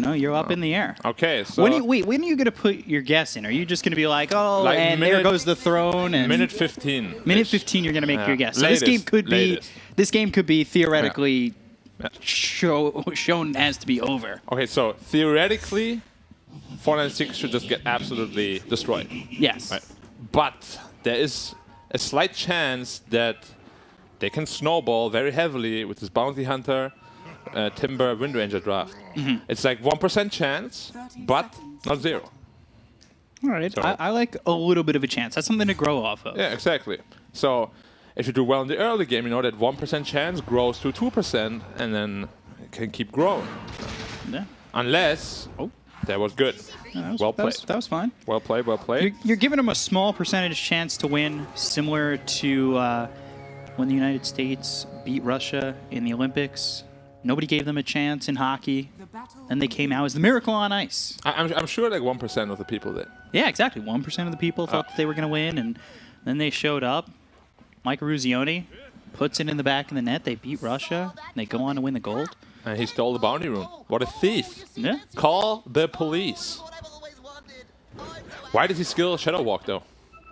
know, you're up in the air. Okay, so... When are you going to put your guess in? Are you just going to be like, oh, like and there goes the throne? And minute 15. Minute 15, you're going to make your guess. So Latest, this game could be theoretically shown as to be over. Okay, so theoretically, 496 should just get absolutely destroyed. Yes. Right. But there is a slight chance that they can snowball very heavily with this Bounty Hunter, Timber, Wind Ranger draft. It's like 1% chance, but not 0. All right. So, I like a little bit of a chance. That's something to grow off of. Yeah, exactly. So if you do well in the early game, you know that 1% chance grows to 2%, and then it can keep growing. Yeah. Unless... Oh. That was good. Well played. That was fine. Well played, well played. You're giving them a small percentage chance to win, similar to when the United States beat Russia in the Olympics. Nobody gave them a chance in hockey. Then they came out as the miracle on ice. I'm sure like 1% of the people did. Yeah, exactly. 1% of the people thought that they were going to win, and then they showed up. Mike Ruzioni puts it in the back of the net. They beat Russia, and they go on to win the gold. And he stole the bounty room. What a thief. Yeah. Call the police. Why did he skill Shadow Walk, though?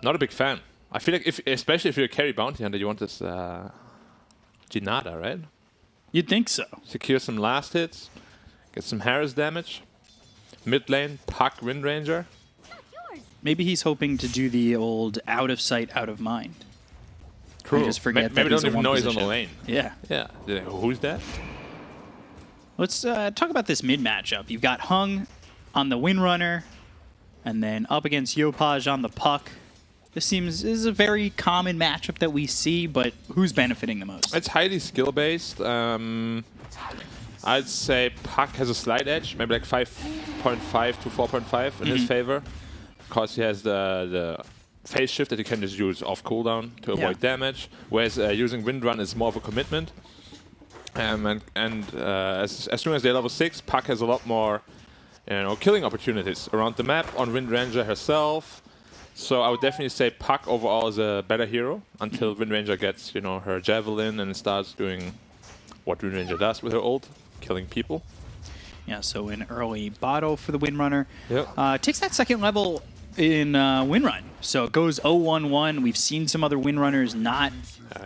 Not a big fan. I feel like, especially if you're a carry bounty hunter, you want this Ginada, right? You'd think so. Secure some last hits. Get some Harris damage. Mid lane, Puck Wind Ranger. Maybe he's hoping to do the old out of sight, out of mind. True. Just forget Maybe that don't even know he's on the lane. Yeah. Yeah. Who's that? Let's talk about this mid matchup. You've got Hung on the Windrunner, and then up against Yopaj on the Puck. This is a very common matchup that we see, but who's benefiting the most? It's highly skill-based. I'd say Puck has a slight edge, maybe like 5.5 to 4.5 in his favor, because he has the phase shift that you can just use off cooldown to avoid damage, whereas using Windrun is more of a commitment. As soon as they're level 6, Puck has a lot more, killing opportunities around the map on Wind Ranger herself. So I would definitely say Puck overall is a better hero until Wind Ranger gets, her javelin and starts doing what Wind Ranger does with her ult, killing people. Yeah, so an early bottle for the Windrunner. Yep. Takes that second level in Windrun. So it goes 0-1-1. We've seen some other Windrunners not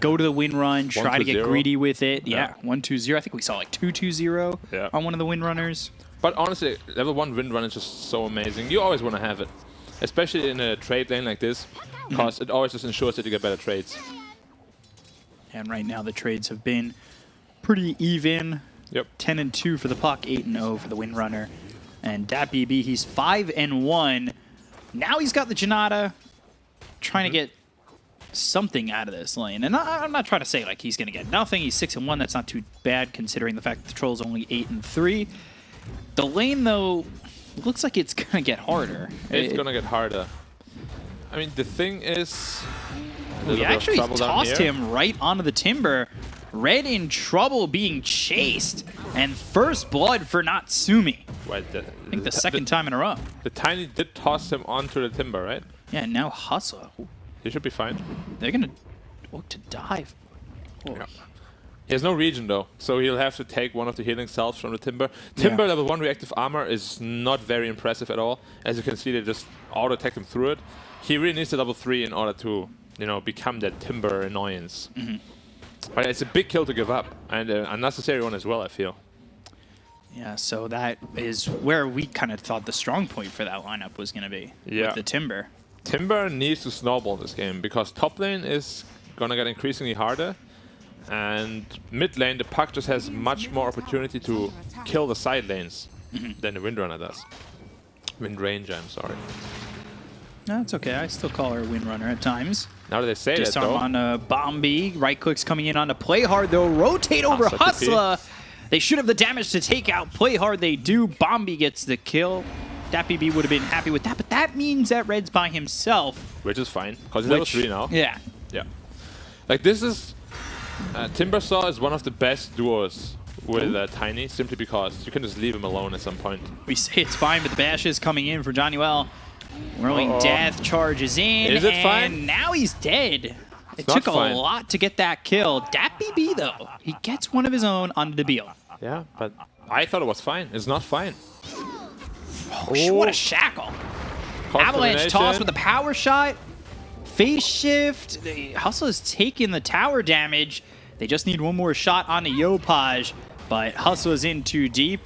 go to the Windrun, try to get greedy with it. Yeah, 1-2-0. I think we saw like 2-2-0 on one of the Windrunners. But honestly, level 1 Windrun is just so amazing. You always want to have it, especially in a trade lane like this, because it always just ensures that you get better trades. And right now the trades have been pretty even. Yep. 10-2 for the Puck, 8-0 for the Windrunner. And DatBB, he's 5-1. Now he's got the Janata, trying to get something out of this lane. And I'm not trying to say like he's going to get nothing. He's 6-1. That's not too bad considering the fact that the Troll's only 8-3. The lane, though, looks like it's going to get harder. It's going to get harder. I mean, the thing is... We actually tossed him right onto the Timber. Red in trouble being chased. And first blood for Natsumi. Right, I think the second time in a row. The Tiny did toss him onto the Timber, right? Yeah, and now Hustle. He should be fine. They're going to look to dive. Yeah. He has no region, though, so he'll have to take one of the healing salves from the Timber. Timber level 1 reactive armor is not very impressive at all. As you can see, they just auto-attack him through it. He really needs the level 3 in order to, become that Timber annoyance. But it's a big kill to give up, and an unnecessary one as well, I feel. Yeah, so that is where we kind of thought the strong point for that lineup was going to be, with the Timber. Timber needs to snowball this game, because top lane is going to get increasingly harder, and mid lane, the Puck just has much more opportunity to kill the side lanes than the Windrunner does. Wind Ranger, I'm sorry. No, it's okay. I still call her a Windrunner at times. Now that they say Disarm that, though. on Bombi. Right click's coming in on to Play Hard, though. Rotate over Hustler. They should have the damage to take out. Play Hard they do. Bombi gets the kill. DatBB would have been happy with that, but that means that Red's by himself. Which is fine, because he's level 3 now. Yeah. Yeah. Like, this is... Timbersaw is one of the best duos with Tiny, simply because you can just leave him alone at some point. We say it's fine, but the bash is coming in for Johnny-Well. Rolling Death charges in. Is it and fine? Now he's dead. It took a lot to get that kill. DatBB, though, he gets one of his own on Debil. Yeah, but I thought it was fine. It's not fine. Oh, what a shackle. Avalanche toss with a power shot. Phase shift. Hustle has taken the tower damage. They just need one more shot on the Yopaj, but Hustle is in too deep.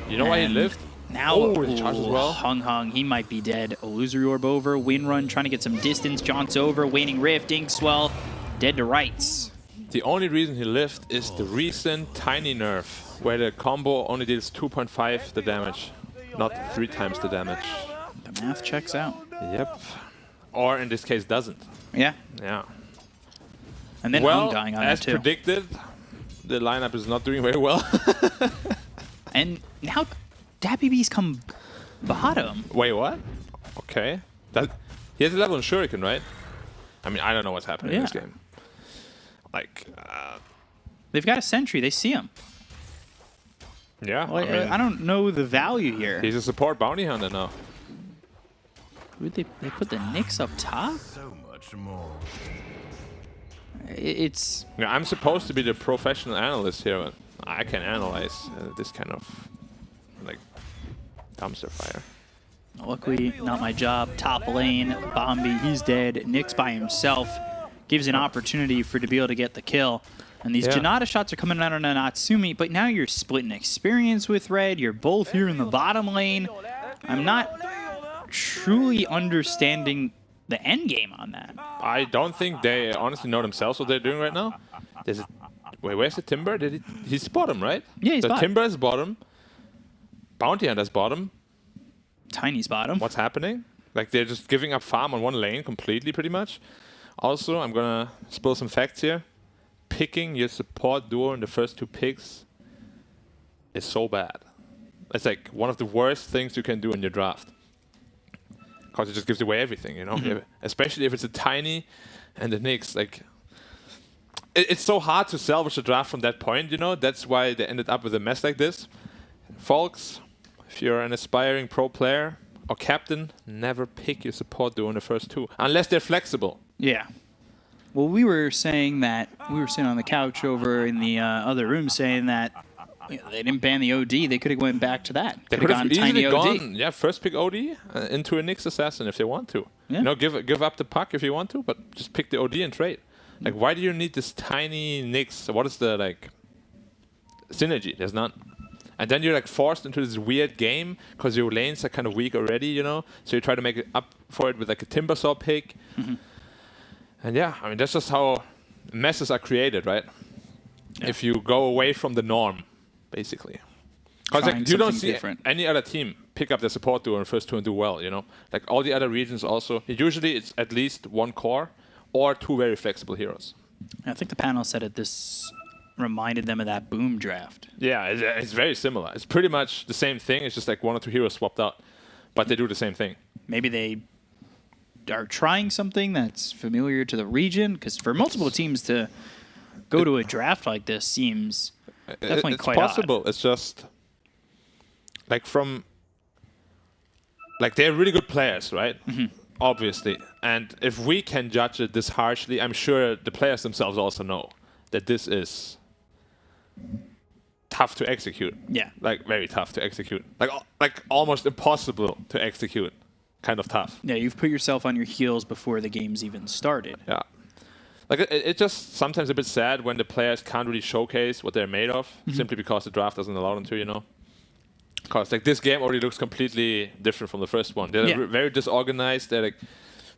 You know why he lived? Now, he charges as well. Hung, he might be dead. Illusory Orb over, Wind Run trying to get some distance. Jaunt's over, Waning Rift, Inkswell, dead to rights. The only reason he lived is the recent tiny nerf, where the combo only deals 2.5 the damage, not 3 times the damage. The math checks out. Yep. Or in this case, doesn't. Yeah. Yeah. And then Hung dying on as that too. predicted, the lineup is not doing very well. And now DPC's come bottom. Wait, what? Okay. He has a level in Shuriken, right? I mean, I don't know what's happening in this game. Like, they've got a sentry. They see him. Yeah. Well, I mean, I don't know the value here. he's a support bounty hunter now. They put the Nyx up top? So much more. It's... Yeah, I'm supposed to be the professional analyst here, but I can analyze this kind of, like, dumpster fire. Luckily, not my job. Top lane, Bombi, he's dead. Nyx by himself gives an opportunity to be able to get the kill. And these Janata shots are coming out on a Natsumi, but now you're splitting experience with Red. You're both here in the bottom lane. I'm not truly understanding the end game on that. I don't think they honestly know themselves what they're doing right now. Wait, where's the Timber? He's bottom, right? Yeah, he's bottom. Timber is bottom. Bounty Hunter's bottom. Tiny's bottom. What's happening? Like, they're just giving up farm on one lane completely, pretty much. Also, I'm gonna spill some facts here. Picking your support duo in the first 2 picks is so bad. It's like one of the worst things you can do in your draft. Because it just gives away everything, you know? Especially if it's a Tiny and the Nyx. Like, it's so hard to salvage the draft from that point, you know? That's why they ended up with a mess like this. Folks, if you're an aspiring pro player or captain, never pick your support duo in the first 2. Unless they're flexible. Yeah. Well, we were saying that, we were sitting on the couch over in the other room saying that they didn't ban the OD. They could have went back to that. They could have gone easily Tiny OD. gone, first pick OD into a Nyx Assassin if they want to. Yeah. You know, give up the puck if you want to, but just pick the OD and trade. Like, why do you need this tiny Nyx? What is the, like, synergy? There's none. And then you're, like, forced into this weird game because your lanes are kind of weak already, you know? So you try to make it up for it with, like, a Timbersaw pick. And yeah, I mean, that's just how messes are created, right? Yeah. If you go away from the norm, basically. Because like, you don't see any other team pick up the support duo in the first 2 and do well, you know? Like, all the other regions also, usually it's at least 1 core or 2 very flexible heroes. I think the panel said it, this reminded them of that Boom draft. Yeah, it's very similar. It's pretty much the same thing. It's just like 1 or 2 heroes swapped out, but they do the same thing. Maybe they are trying something that's familiar to the region, because for multiple teams to go to a draft like this seems definitely quite possible. Odd. It's just like they're really good players, right? Obviously. And if we can judge it this harshly, I'm sure the players themselves also know that this is tough to execute. Yeah. Like, very tough to execute. Like almost impossible to execute. Kind of tough. Yeah, you've put yourself on your heels before the game's even started. Yeah. Like, it's just sometimes a bit sad when the players can't really showcase what they're made of, simply because the draft doesn't allow them to, you know? Because, like, this game already looks completely different from the first one. They're very disorganized. They're, like,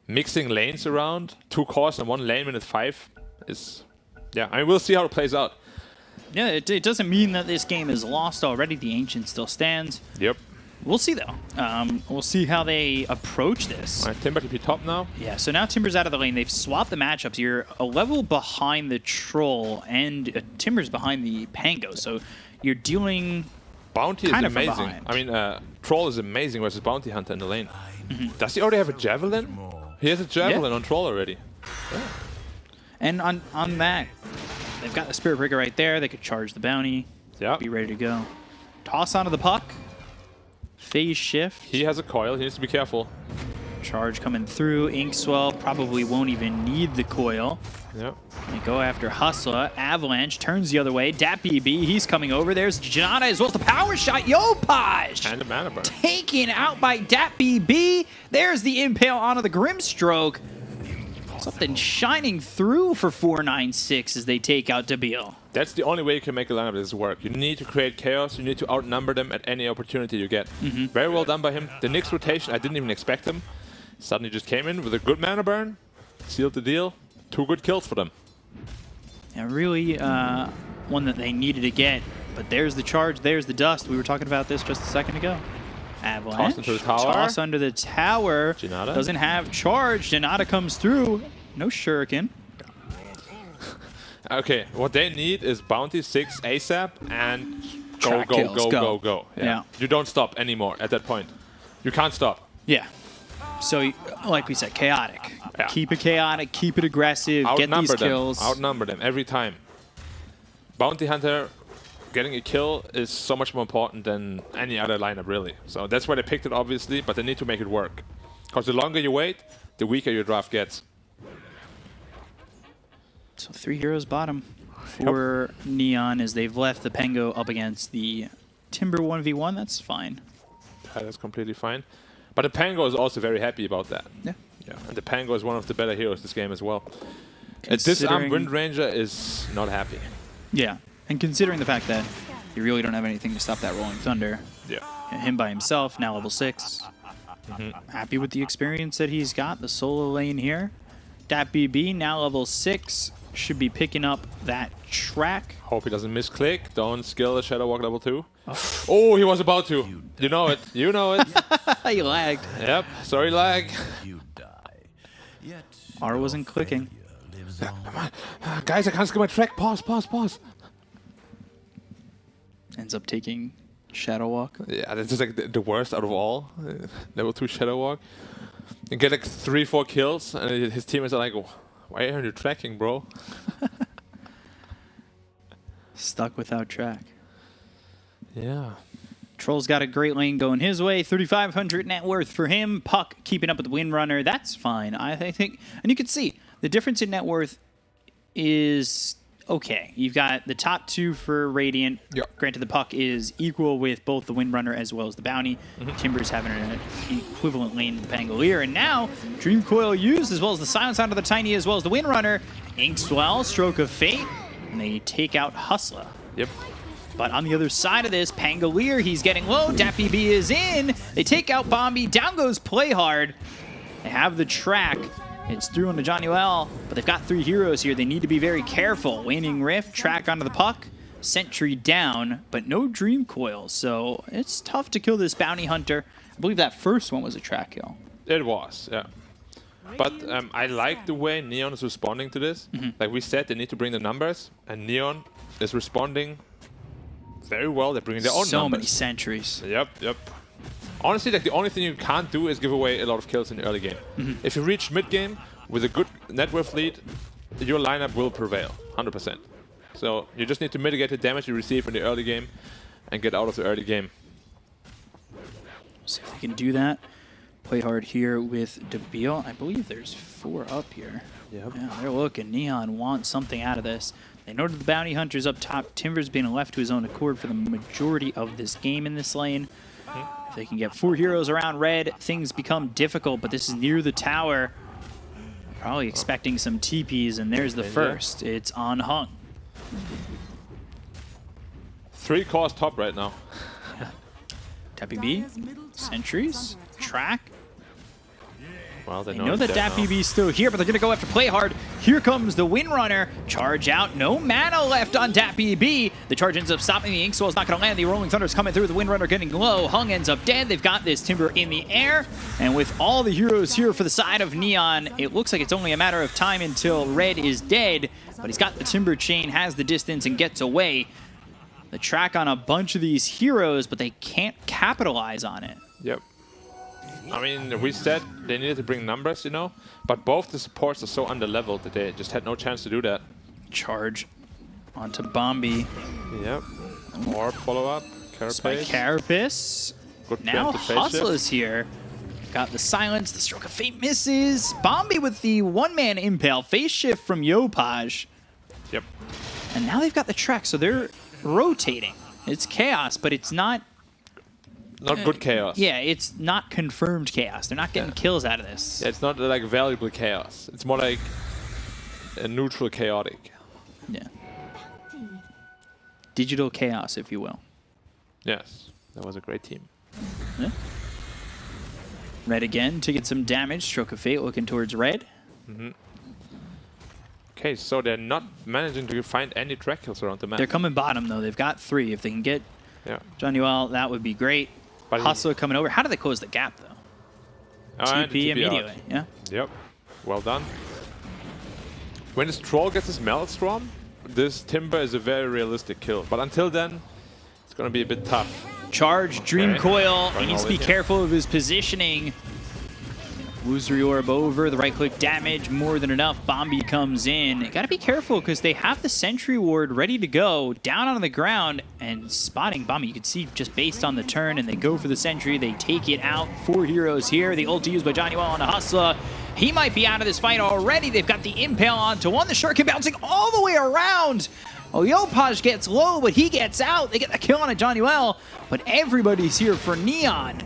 mixing lanes around. 2 cores and 1 lane minute 5 is... Yeah, I mean, we'll see how it plays out. Yeah, it doesn't mean that this game is lost already. The Ancient still stands. Yep. We'll see, though. We'll see how they approach this. All right, Timber TP top now. Yeah, so now Timber's out of the lane. They've swapped the matchups. You're a level behind the Troll, and Timber's behind the Pango. So you're dealing Bounty is kind of amazing. from behind. I mean, Troll is amazing versus Bounty Hunter in the lane. Does he already have a Javelin? He has a Javelin on Troll already. Yeah. And on that, they've got the Spirit Breaker right there. They could charge the Bounty. Yeah. Be ready to go. Toss onto the puck. Phase shift. He has a coil. He needs to be careful. Charge coming through. Inkswell probably won't even need the coil. Yep. They go after Hustler. Avalanche turns the other way. DapBB, he's coming over. There's Janata as well as the power shot. Yopaj! And the mana burn. Taken out by DapBB. There's the impale onto the Grimstroke. Something shining through for 496 as they take out Dabil. That's the only way you can make a lineup that this work. You need to create chaos. You need to outnumber them at any opportunity you get. Very well done by him. The next rotation, I didn't even expect him. Suddenly just came in with a good mana burn. Sealed the deal. 2 good kills for them. And really one that they needed to get. But there's the charge. There's the dust. We were talking about this just a second ago. Avalanche. Toss into the tower. Toss under the tower. Janata. Doesn't have charge. Janata comes through. No shuriken. Okay, what they need is bounty 6 ASAP and go, Track go, kills, go, go. go, go. Yeah. You don't stop anymore at that point. You can't stop. Yeah. So, like we said, chaotic. Yeah. Keep it chaotic. Keep it aggressive. Get these kills. Outnumber them every time. Bounty Hunter getting a kill is so much more important than any other lineup, really. So that's why they picked it, obviously, but they need to make it work. Because the longer you wait, the weaker your draft gets. So 3 heroes bottom for Neon as they've left the Pengo up against the Timber 1v1. That's fine. That is completely fine. But the Pango is also very happy about that. Yeah. Yeah. And the Pango is one of the better heroes this game as well. Disarm Wind Ranger is not happy. Yeah. And considering the fact that you really don't have anything to stop that Rolling Thunder. Yeah. Him by himself, now level 6. Happy with the experience that he's got, the solo lane here. DapBB, now level 6. Should be picking up that track. Hope he doesn't misclick. Don't skill the Shadow Walk level 2. Oh, he was about to. You know it. You know it. He lagged. Yep. Sorry, lag. R wasn't clicking. Guys, I can't skill my track. Pause, pause, pause. Ends up taking Shadow Walk. Yeah, that's just like the worst out of all. Level 2 Shadow Walk. You get like 3-4 kills, and his teammates are like, why aren't you tracking, bro? Stuck without track. Yeah. Troll's got a great lane going his way. 3,500 net worth for him. Puck keeping up with the Windrunner. That's fine. I think. And you can see the difference in net worth is okay. You've got the top 2 for Radiant. Yep. Granted, the Puck is equal with both the Windrunner as well as the Bounty. Timber's having an equivalent lane to the Pangolier. And now, Dream Coil used as well as the Silence onto the Tiny as well as the Windrunner. Inkswell, Stroke of Fate. And they take out Hustler. Yep. But on the other side of this, Pangolier, he's getting low. DapBB is in. They take out Bombi. Down goes Play Hard. They have the track. It's through onto Johnny-Well, but they've got 3 heroes here. They need to be very careful. Waning Rift, track onto the Puck. Sentry down, but no Dream Coil. So it's tough to kill this Bounty Hunter. I believe that first one was a track kill. It was, yeah. But I like the way Neon is responding to this. Like we said, they need to bring the numbers, and Neon is responding very well. They're bringing their own numbers. So many sentries. Yep, yep. Honestly, like the only thing you can't do is give away a lot of kills in the early game. If you reach mid-game with a good net worth lead, your lineup will prevail, 100%. So you just need to mitigate the damage you receive in the early game and get out of the early game. See if we can do that. Play hard here with Dabil. I believe there's 4 up here. Yep. Yeah, they're looking. Neon wants something out of this. They know that the Bounty Hunter's up top. Timber's being left to his own accord for the majority of this game in this lane. If they can get 4 heroes around red, things become difficult, but this is near the tower. Probably expecting some TPs, and there's the first. It's on Hung. 3 cores top right now. DapBB, sentries, track. Well, they They know that it's there DapBB's still here, but they're going to go after Play Hard. Here comes the Windrunner. Charge out. No mana left on DapBB. The charge ends up stopping. The Inkswell's not going to land. The Rolling Thunder's coming through. The Windrunner getting low. Hung ends up dead. They've got this Timber in the air. And with all the heroes here for the side of Neon, it looks like it's only a matter of time until Red is dead. But he's got the Timber chain, has the distance, and gets away. The track on a bunch of these heroes, but they can't capitalize on it. Yep. I mean, we said they needed to bring numbers, you know, but both the supports are so underleveled that they just had no chance to do that. Charge onto Bombi. Yep. Or follow up. By Carapace. Carapace. Good Now plan to face shift. Hustler's here. Got the silence, the stroke of fate misses. Bombi with the one-man impale. Phase shift from Yopaj. Yep. And now they've got the track, so they're rotating. It's chaos, but it's not... Not good chaos. Yeah, it's not confirmed chaos. They're not getting kills out of this. Yeah, it's not like valuable chaos. It's more like a neutral chaotic. Yeah. Digital chaos, if you will. Yes, that was a great team. Yeah. Red again to get some damage. Stroke of fate looking towards red. Okay, so they're not managing to find any track kills around the map. They're coming bottom, though. They've got 3. If they can get Johnny, that would be great. But Hustler coming over. How do they close the gap, though? TP immediately. Out. Yeah. Yep. Well done. When this troll gets his Maelstrom, this Timber is a very realistic kill. But until then, it's going to be a bit tough. Charge, Dream Coil. He Going needs to all be in, careful of his positioning. Illusory Orb over, the right click damage, more than enough. Bombi comes in. Got to be careful because they have the Sentry Ward ready to go, down on the ground, and spotting Bombi. You can see just based on the turn, and they go for the Sentry. They take it out. 4 heroes here. The ulti used by Johnny Well on a Hustler. He might be out of this fight already. They've got the Impale onto one. The Shuriken bouncing all the way around. Oh, Yopaj gets low, but he gets out. They get the kill on a Johnny Well, but everybody's here for Neon.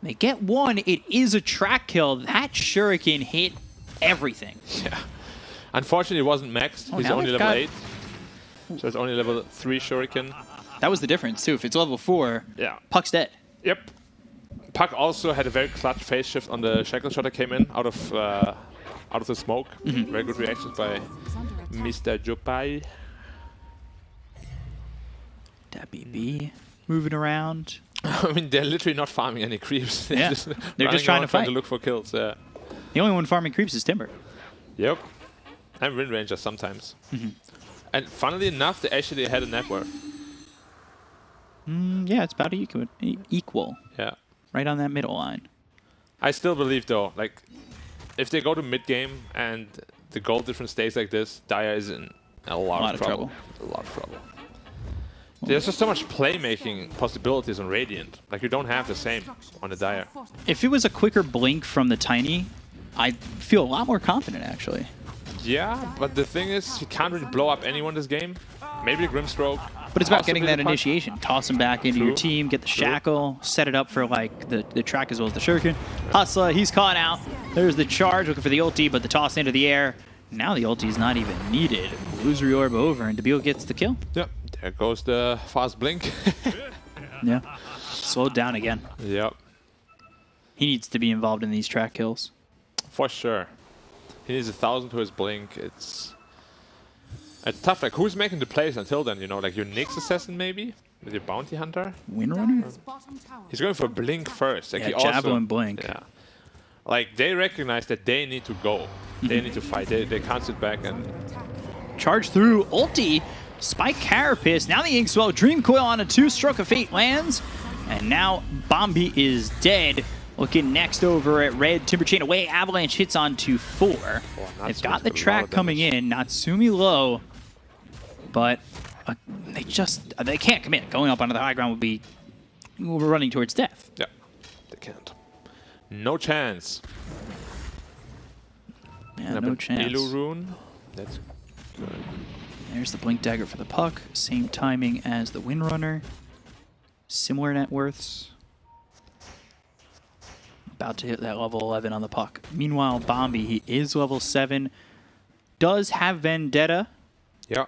They get one. It is a track kill. That Shuriken hit everything. Yeah. Unfortunately, it wasn't maxed. He's only level 8. So it's only level 3 Shuriken. That was the difference, too. If it's level 4, Puck's dead. Yep. Puck also had a very clutch phase shift on the Shackle Shot that came in out of the smoke. Very good reactions by Mr. Jopai. DPC moving around. I mean, they're literally not farming any creeps. They're just trying to fight. To look for kills. Yeah. The only one farming creeps is Timber. Yep. And Wind Ranger sometimes. And funnily enough, they actually had a net worth. Yeah, it's about equal. Yeah. Right on that middle line. I still believe, though, like, if they go to mid-game and the gold difference stays like this, Dire is in a lot of trouble. A lot of trouble. There's just so much playmaking possibilities on Radiant. Like, you don't have the same on the Dire. If it was a quicker blink from the Tiny, I'd feel a lot more confident, actually. Yeah, but the thing is, you can't really blow up anyone this game. Maybe the Grimstroke. But it's about getting that initiation. Toss him back into your team, get the Shackle, set it up for like the track as well as the Shuriken. Hustler, he's caught out. There's the charge, looking for the ulti, but the toss into the air. Now the ulti is not even needed. Illusory Orb over, and Debil gets the kill. Yep, there goes the fast blink. Yeah, slowed down again. Yep. He needs to be involved in these track kills. For sure. He needs 1,000 to his blink. It's tough. Like, who's making the plays until then, you know? Like, your Nyx Assassin, maybe? With your Bounty Hunter? Windrunner? He's going for Blink first. Like, yeah, Javelin Blink. Yeah. Like, they recognize that they need to go. They need to fight. They can't sit back and... Charge through. Ulti. Spike Carapace. Now the Inkswell. Dream Coil on a 2. Stroke of Fate lands. And now Bombi is dead. Looking next over at red. Timber Chain away. Avalanche hits onto 4. They've got the track coming in. Natsumi low. But they can't commit. Going up onto the high ground would be running towards death. Yeah, they can't. No chance. Yeah, no chance. Elu Rune. That's good. There's the Blink Dagger for the Puck. Same timing as the Windrunner. Similar net worths. About to hit that level 11 on the Puck. Meanwhile, Bombi, he is level 7. Does have Vendetta. Yeah.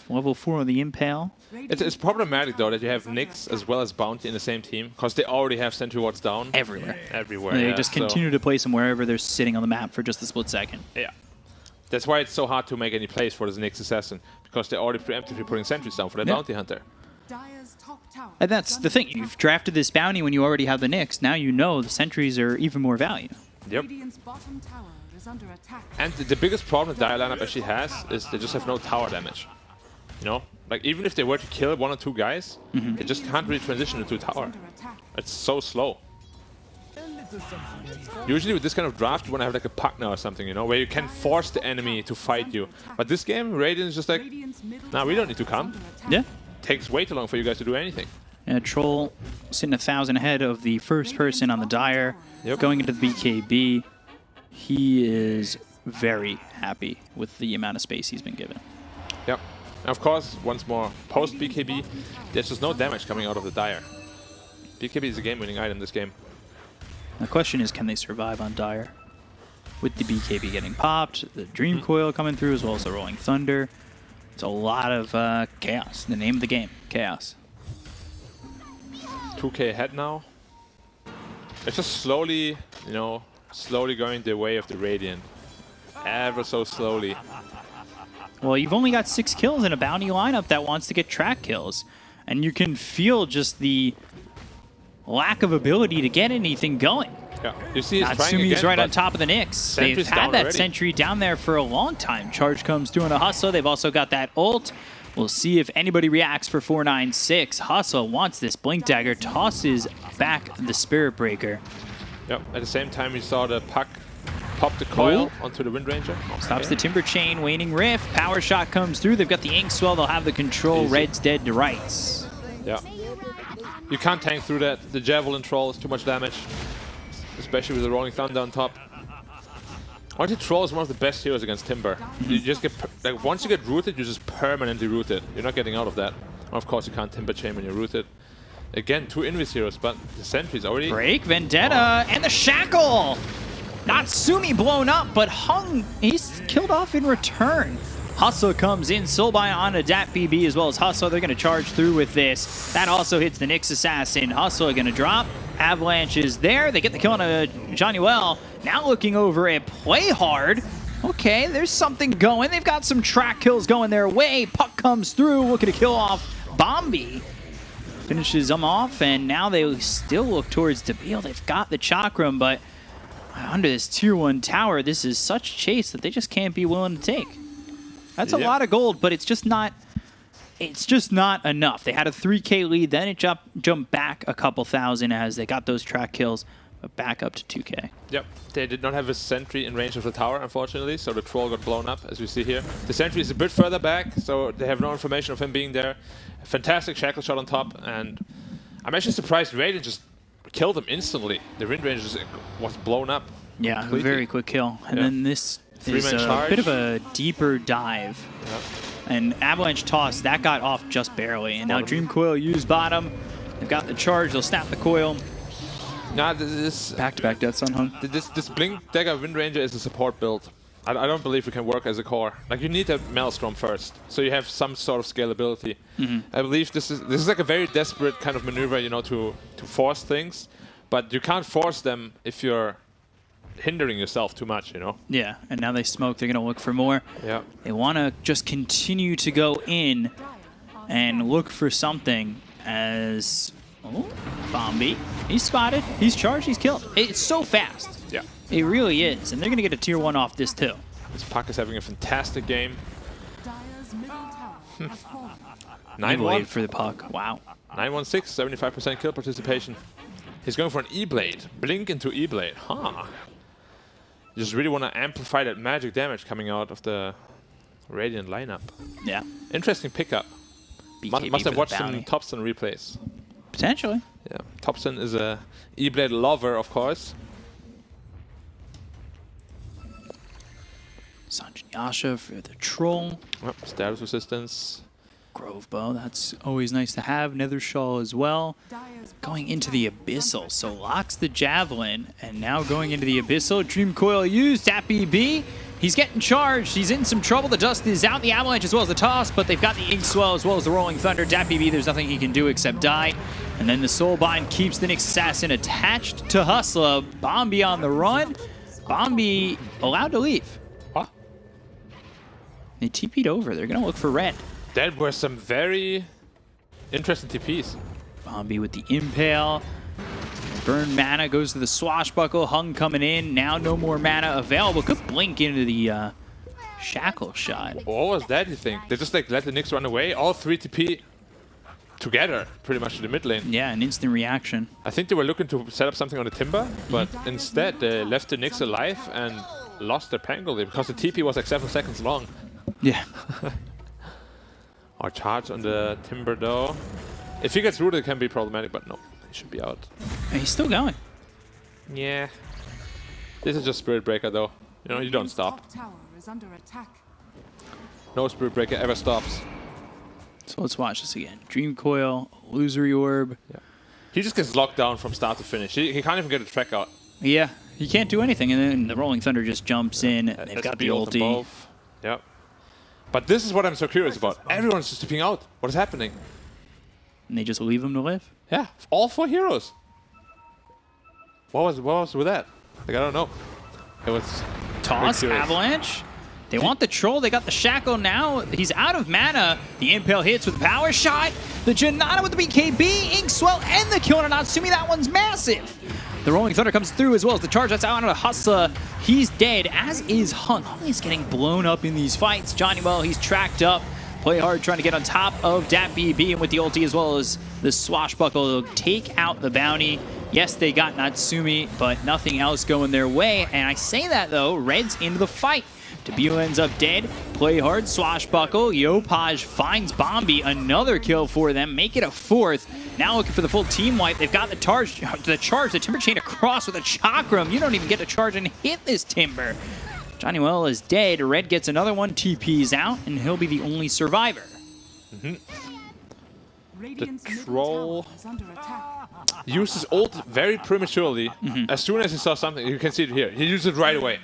Level 4 on the Impale. It's problematic, though, that you have Nyx as well as Bounty in the same team, because they already have Sentry Wards down. Everywhere. Everywhere, They just continue to place them wherever they're sitting on the map for just a split second. Yeah. That's why it's so hard to make any plays for the Nyx Assassin, because they're already preemptively putting sentries down for the Bounty Hunter. And that's the thing. You've drafted this bounty when you already have the Nyx. Now you know the sentries are even more value. Yep. And the biggest problem the Dire lineup actually has is they just have no tower damage. You know? Like, even if they were to kill 1 or 2 guys, they just can't really transition into a tower. It's so slow. Usually with this kind of draft, you want to have like a Puck now or something, you know, where you can force the enemy to fight you. But this game, Radiant is just like, nah, we don't need to come. Yeah. Takes way too long for you guys to do anything. Troll sitting 1,000 ahead of the first person on the Dire. Yep. Going into the BKB, he is very happy with the amount of space he's been given. Yep. And of course, once more, post BKB, there's just no damage coming out of the Dire. BKB is a game-winning item this game. The question is, can they survive on Dire? With the BKB getting popped, the Dream Coil coming through, as well as the Rolling Thunder. It's a lot of chaos. The name of the game, chaos. 2K ahead now. It's just slowly, you know, slowly going the way of the Radiant. Ever so slowly. Well, you've only got 6 kills in a bounty lineup that wants to get track kills. And you can feel just the lack of ability to get anything going. Yeah, you see he's trying Natsumi's again, right on top of the Nyx. They've had that sentry down there for a long time. Charge comes through on a Hustle. They've also got that ult. We'll see if anybody reacts for 496. Hustle wants this Blink Dagger, tosses back the Spirit Breaker. Yep, at the same time we saw the puck pop the coil onto the Wind Ranger. Stops the Timber Chain, Waning Rift. Power Shot comes through. They've got the Ink Swell. They'll have the control. Easy. Red's dead to rights. Yeah. You can't tank through that. The Javelin Troll is too much damage. Especially with the Rolling Thunder on top. Artie Troll is one of the best heroes against Timber. You just get, like, once you get rooted, you're just permanently rooted. You're not getting out of that. Of course, you can't Timber Chain when you're rooted. Again, 2 Invis heroes, but the Sentry's already... Break, Vendetta, and the Shackle! Natsumi blown up, but Hung, he's killed off in return. Hustle comes in, Soulbind on a DPC as well as Hustle. They're going to charge through with this. That also hits the Nyx Assassin. Hustle going to drop. Avalanche is there. They get the kill on a Johnny-Well. Now looking over at Play Hard. Okay, there's something going. They've got some track kills going their way. Puck comes through, looking to kill off Bombi. Finishes them off, and now they still look towards Debil. They've got the Chakram, but under this tier 1 tower, this is such chase that they just can't be willing to take. That's a lot of gold, but it's just not enough. They had a 3K lead, then it jumped back a couple thousand as they got those track kills, but back up to 2K. Yep, they did not have a sentry in range of the tower, unfortunately, so the Troll got blown up, as we see here. The sentry is a bit further back, so they have no information of him being there. A fantastic shackle shot on top, and I'm actually surprised Radiant just killed him instantly. The Wind Ranger just was blown up. Yeah, completely. Very quick kill. And then this is a charge. bit of a deeper dive. Yep. And Avalanche toss, that got off just barely. And now Dream Coil used bottom. They've got the charge, they'll snap the coil. Nah, this Back-to-back deaths on Hung. This Blink Dagger Wind Ranger is a support build. I don't believe we can work as a core. Like, you need a Maelstrom first, so you have some sort of scalability. I believe this is like a very desperate kind of maneuver, you know, to force things, but you can't force them if you're hindering yourself too much, you know. Yeah, and now they smoke. They're going to look for more. Yeah. They want to just continue to go in and look for something as... Oh, Bombi. He's spotted. He's charged. He's killed. It's so fast. Yeah. It really is. And they're going to get a tier 1 off this too. This puck is having a fantastic game. 9-1 for the puck. Wow. 916, 75% kill participation. He's going for an E-Blade. Blink into E-Blade. Huh. You just really want to amplify that magic damage coming out of the Radiant lineup. Yeah. Interesting pickup. Must have watched some Topson replays. Potentially. Yeah. Topson is a E-Blade lover, of course. Sanjin Yasha for the Troll. Oh, status resistance. Grove Bow, that's always nice to have. Nether Shawl as well. Going into the Abyssal, so locks the Javelin, and now going into the Abyssal. Dream Coil used, DPC. He's getting charged, he's in some trouble. The Dust is out, the Avalanche as well as the Toss, but they've got the Ink Swell as well as the Rolling Thunder. DPC, there's nothing he can do except die. And then the Soulbind keeps the Nyx Assassin attached to Hustler. Bombi on the run. Bombi allowed to leave. What? They TP'd over, they're gonna look for red. That were some very interesting TPs. Bombi with the Impale. Burn mana goes to the Swashbuckle. Hung coming in. Now no more mana available. Could blink into the Shackle shot. What was that, you think? They just like let the Nyx run away? All 3 TP together, pretty much to the mid lane. Yeah, an instant reaction. I think they were looking to set up something on the Timber, but instead they left the Nyx alive and lost their Pangolin because the TP was like 7 seconds long. Yeah. Our charge on the Timber though. If he gets rooted, it can be problematic, but no, he should be out. And he's still going. Yeah. This is just Spirit Breaker, though. You know, you don't stop. Tower is under attack. No Spirit Breaker ever stops. So let's watch this again. Dream Coil, Illusory Orb. Yeah. He just gets locked down from start to finish. He can't even get a track out. Yeah, he can't do anything, and then the Rolling Thunder just jumps in. And they've got the ulti. Yep. But this is what I'm so curious about. Everyone's just tipping out. What is happening? And they just leave him to live. Yeah, all 4 heroes. What was with that? Like, I don't know. It was Toss, Avalanche. They want the Troll. They got the Shackle now. He's out of mana. The Impale hits with Power Shot. The Janata with the BKB, Inkswell, and the kill on Natsumi. That one's massive. The Rolling Thunder comes through as well as the charge that's out on a Hustler. He's dead, as is Hung. Hung is getting blown up in these fights. Johnny Well, he's tracked up. Play hard trying to get on top of DPC, and with the ulti as well as the Swashbuckle, they'll take out the bounty. Yes, they got Natsumi, but nothing else going their way. And I say that, though, Red's into the fight. Debut ends up dead. Play hard, Swashbuckle. Yopaj finds Bombi. Another kill for them. Make it a 4th. Now looking for the full team wipe. They've got the charge, the Timber Chain across with a Chakram. You don't even get to charge and hit this Timber. Johnny Well is dead. Red gets another one. TP's out, and he'll be the only survivor. The Troll used his ult very prematurely. As soon as he saw something, you can see it here. He used it right away.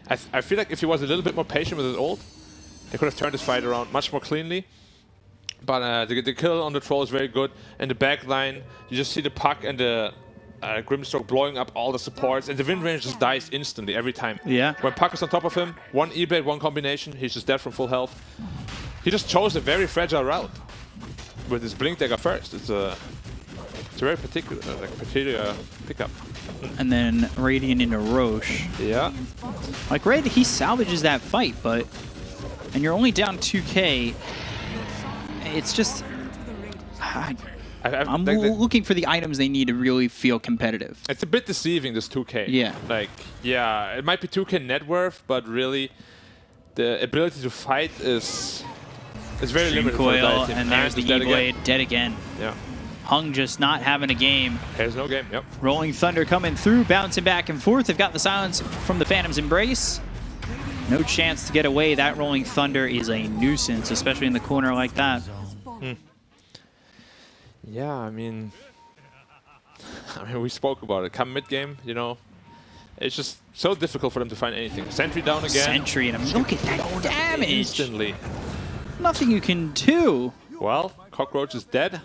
I feel like if he was a little bit more patient with his ult, he could have turned his fight around much more cleanly. But the kill on the Troll is very good. In the back line, you just see the Puck and the Grimstroke blowing up all the supports, and the Wind Range just dies instantly every time. Yeah. When Puck is on top of him, one E-Blade, one combination, he's just dead from full health. He just chose a very fragile route with his Blink Dagger first. It's a very particular pickup. And then Radiant into Roche. Yeah. Like Red, he salvages that fight, and you're only down 2K. It's just, I'm looking for the items they need to really feel competitive. It's a bit deceiving, this 2K. Yeah. Like, yeah, it might be 2K net worth, but really, the ability to fight is very Dream limited. Coil, for the and there's the E-Blade, dead again. Yeah. Hung just not having a game. There's no game, yep. Rolling Thunder coming through, bouncing back and forth. They've got the silence from the Phantom's Embrace. No chance to get away. That Rolling Thunder is a nuisance, especially in the corner like that. Yeah, I mean, we spoke about it. Come mid-game, you know, it's just so difficult for them to find anything. Sentry down again. Sentry, and look at that damage. Instantly. Nothing you can do. Well, Cockroach is dead.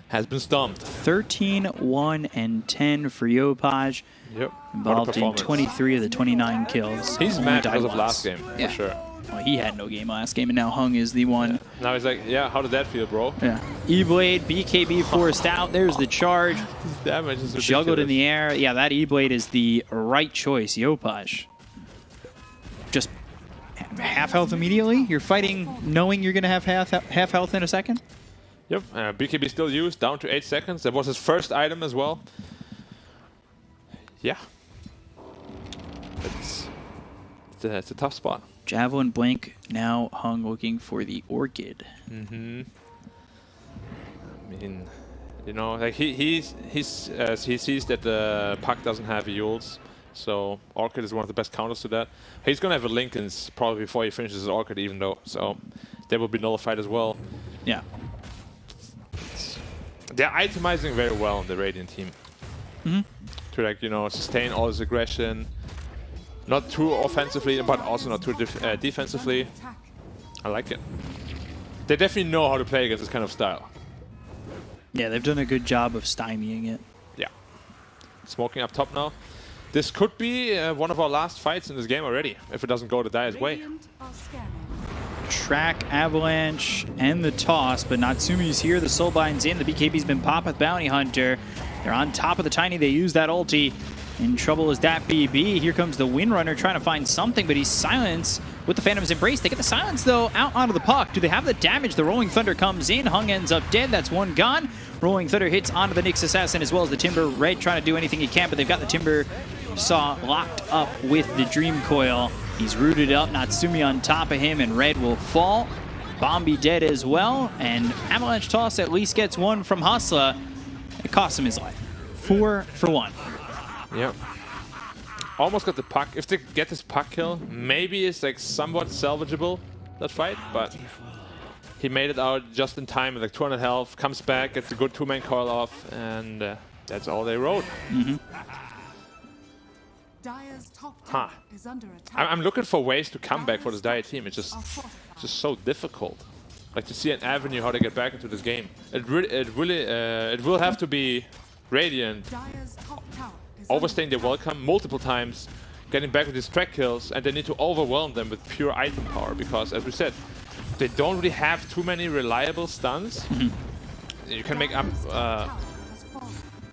Has been stomped. 13, 1, and 10 for Yopaj. Yep. Involved in 23 of the 29 kills. He's Only mad died because of once. last game, Yeah. for sure. Well, he had no game last game, and now Hung is the one. Yeah. Now he's like, yeah, how did that feel, bro? Yeah. E-Blade, BKB forced out. There's the charge. His damage is ridiculous. Juggled in the air. Yeah, that E-Blade is the right choice. Yopaj. Just half health immediately? You're fighting knowing you're going to have half health in a second? Yep, BKB still used, down to 8 seconds. That was his first item as well. Yeah. It's a tough spot. Javelin Blink now Hung looking for the Orchid. I mean, you know, like he sees that the Puck doesn't have Yules, so Orchid is one of the best counters to that. He's gonna have a Linken's probably before he finishes his Orchid, even though, so that will be nullified as well. Yeah. They're itemizing very well on the Radiant team. To, like, you know, sustain all this aggression. Not too offensively, but also not too defensively. I like it. They definitely know how to play against this kind of style. Yeah, they've done a good job of stymieing it. Yeah. Smoking up top now. This could be one of our last fights in this game already, if it doesn't go to Dire's way. Track, Avalanche, and the toss, but Natsumi's here. The Soulbind's in. The BKB's been popped with Bounty Hunter. They're on top of the Tiny. They use that ulti. In trouble is DPC. Here comes the Windrunner trying to find something, but he's silenced with the Phantom's Embrace. They get the silence, though, out onto the Puck. Do they have the damage? The Rolling Thunder comes in. Hung ends up dead. That's one gone. Rolling Thunder hits onto the Nyx Assassin as well as the Timber. Red trying to do anything he can, but they've got the Timber Saw locked up with the Dream Coil. He's rooted up. Natsumi on top of him, and Red will fall. Bombi dead as well, and Avalanche Toss at least gets one from Hustler. It costs him his life. 4 for 1. Yeah. Almost got the puck. If they get this puck kill, maybe it's like somewhat salvageable, that fight, but he made it out just in time with like 200 health, comes back, gets a good 2-man call off, and that's all they wrote. Huh. I'm looking for ways to come back for this Dire team. It's just so difficult. Like to see an avenue how to get back into this game. It will have to be Radiant overstaying their welcome multiple times, getting back with these track kills, and they need to overwhelm them with pure item power because, as we said, they don't really have too many reliable stuns. You can make up.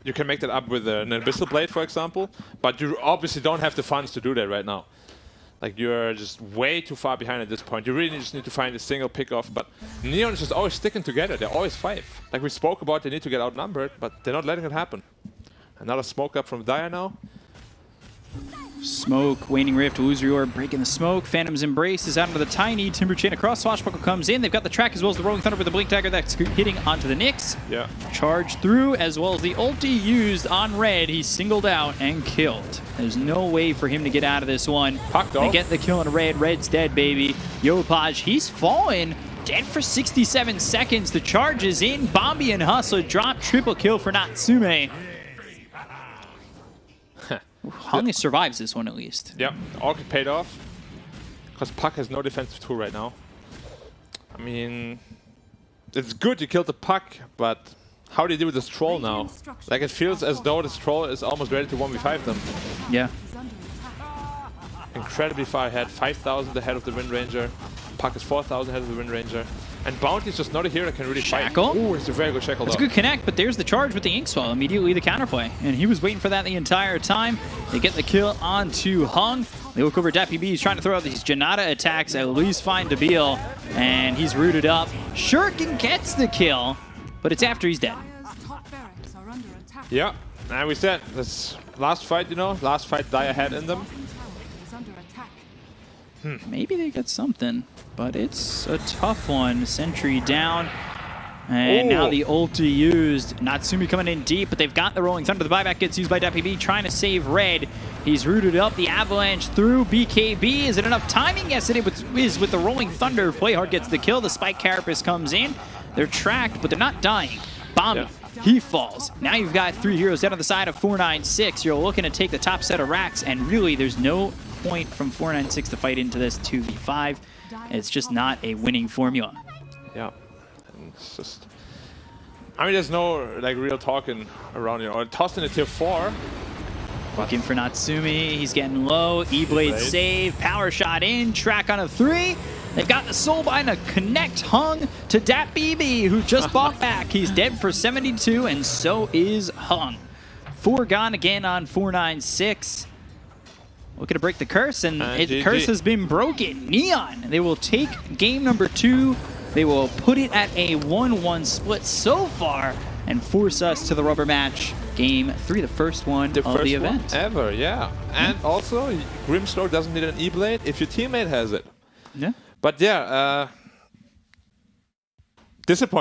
You can make that up with an Abyssal Blade, for example, but you obviously don't have the funds to do that right now. Like, you're just way too far behind at this point. You really just need to find a single pick-off, but Neon is just always sticking together. They're always 5. Like we spoke about, they need to get outnumbered, but they're not letting it happen. Another smoke up from Dire now. Smoke, Waning Rift, Uzurior breaking the smoke. Phantom's Embrace is out into the tiny Timber Chain across. Swashbuckle comes in. They've got the track as well as the Rolling Thunder with the Blink Dagger that's hitting onto the Nyx. Yeah. Charge through as well as the ulti used on Red. He's singled out and killed. There's no way for him to get out of this one. Puck though. They get the kill on Red. Red's dead, baby. Yopaj, he's fallen. Dead for 67 seconds. The charge is in. Bombi and Hustler drop triple kill for Natsume. Hung survives this one at least. Yeah, Orchid paid off. Because Puck has no defensive tool right now. I mean, it's good you killed the Puck, but how do you deal with this troll now? Like, it feels as though this troll is almost ready to 1v5 them. Yeah. Incredibly far ahead, 5,000 ahead of the Wind Ranger. Puck is 4,000 ahead of the Wind Ranger. And Bounty is just not a hero that can really Shackle. fight. Ooh, it's a very good Shackle. It's a good connect, but there's the charge with the Inkswell. Immediately the counterplay. And he was waiting for that the entire time. They get the kill onto Hung. They look over Dappy B. He's trying to throw out these Janata attacks, at least find Dabil. And he's rooted up. Shuriken gets the kill, but it's after he's dead. Yeah, and we said this last fight, you know, last fight Dire had in them. Maybe they get something, but it's a tough one. Sentry down, and now the ulti used. Natsumi coming in deep, but they've got the Rolling Thunder. The buyback gets used by Dappy B, trying to save Red. He's rooted up. The Avalanche through BKB. Is it enough timing? Yes, it is with the Rolling Thunder. Playhard gets the kill. The Spike Carapace comes in. They're tracked, but they're not dying. Bombi, he falls. Now you've got 3 heroes down on the side of 496. You're looking to take the top set of racks, and really there's no point from 496 to fight into this 2v5. It's just not a winning formula. Yeah, and it's just, I mean, there's no like real talking around here. Or tossed in a tier 4. Looking for Natsumi, he's getting low. E-Blade save, power shot in, track on a 3. They've got the Soulbind to connect Hung to DatBB, who just bought back. He's dead for 72, and so is Hung. 4 gone again on 496. Looking to break the curse, and the curse has been broken. Neon, they will take game number 2. They will put it at a 1-1 split so far and force us to the rubber match. Game 3, the first one of the event. Ever, yeah. And also, Grimstroke doesn't need an E-Blade if your teammate has it. Yeah. But yeah, disappointing.